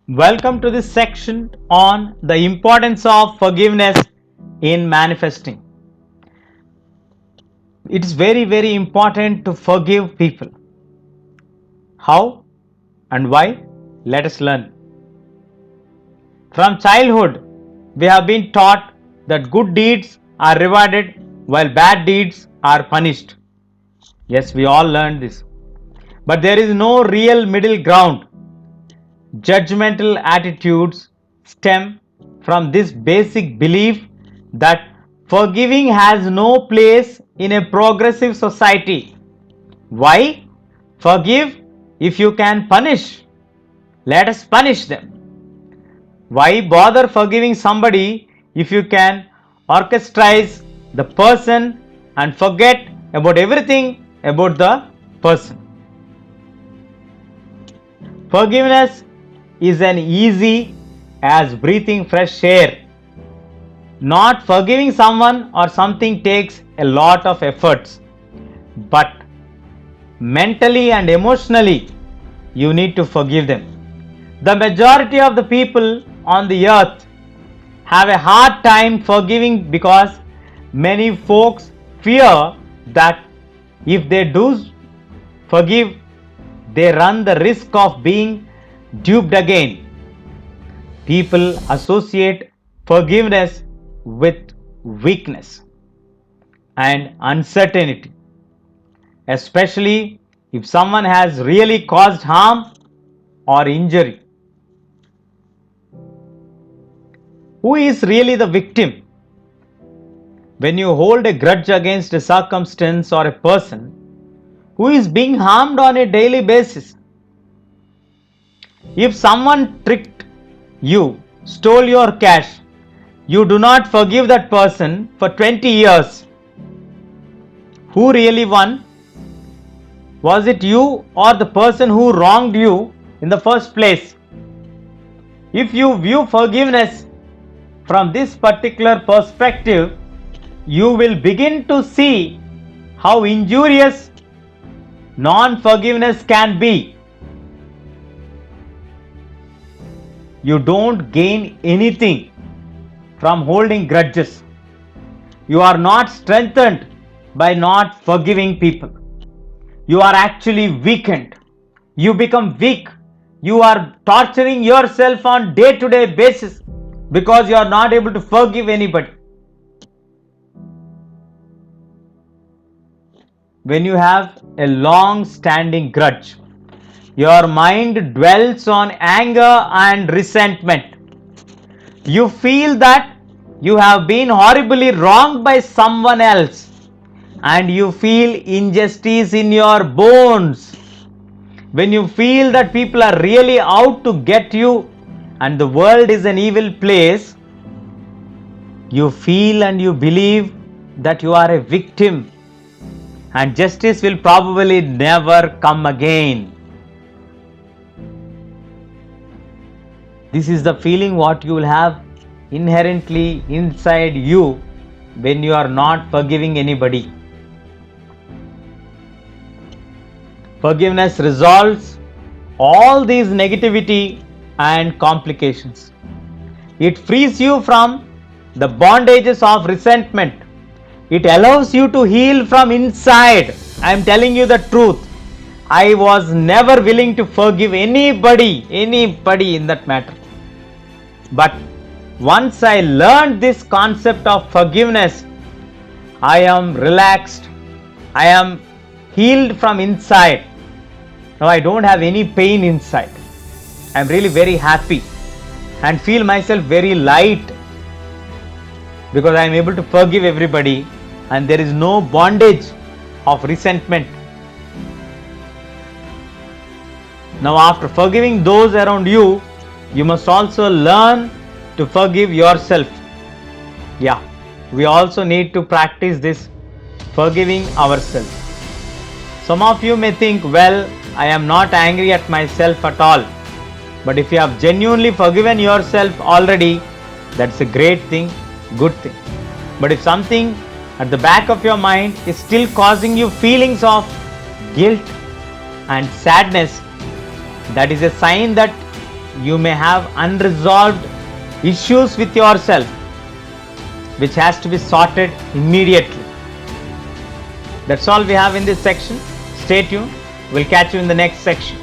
Welcome to this section on the importance of forgiveness in manifesting. It is very important to forgive people. How and why? Let us learn. From childhood, we have been taught that good deeds are rewarded while bad deeds are punished. Yes, we all learned this. But there is no real middle ground. Judgmental attitudes stem from this basic belief that forgiving has no place in a progressive society. Why? Forgive if you can punish. Let us punish them. Why bother forgiving somebody if you can orchestrate the person and forget about everything about the person? Forgiveness is as easy as breathing fresh air. Not forgiving someone or something takes a lot of efforts, but mentally and emotionally, you need to forgive them. The majority of the people on the earth have a hard time forgiving because many folks fear that if they do forgive, they run the risk of being duped again. People associate forgiveness with weakness and uncertainty, especially if someone has really caused harm or injury. Who is really the victim? When you hold a grudge against a circumstance or a person who is being harmed on a daily basis, if someone tricked you, stole your cash, you do not forgive that person for 20 years. Who really won? Was it you or the person who wronged you in the first place? If you view forgiveness from this particular perspective, you will begin to see how injurious non-forgiveness can be. You don't gain anything from holding grudges. You are not strengthened by not forgiving people. You are actually weakened. You become weak. You are torturing yourself on day-to-day basis because you are not able to forgive anybody. When you have a long-standing grudge, your mind dwells on anger and resentment. You feel that you have been horribly wronged by someone else, and you feel injustice in your bones. When you feel that people are really out to get you and the world is an evil place, you feel and you believe that you are a victim and justice will probably never come again. This is the feeling what you will have inherently inside you when you are not forgiving anybody. Forgiveness resolves all these negativity and complications. It frees you from the bondages of resentment. It allows you to heal from inside. I am telling you the truth. I was never willing to forgive anybody in that matter. But once I learned this concept of forgiveness, I am relaxed. I am healed from inside. Now I don't have any pain inside. I am really very happy and feel myself very light because I am able to forgive everybody and there is no bondage of resentment. Now after forgiving those around you, you must also learn to forgive yourself. Yeah, we also need to practice this forgiving ourselves. Some of you may think, well, I am not angry at myself at all. But if you have genuinely forgiven yourself already, that's a great thing, good thing. But if something at the back of your mind is still causing you feelings of guilt and sadness, that is a sign that you may have unresolved issues with yourself which has to be sorted immediately. That's all we have in this section. Stay tuned. We'll catch you in the next section.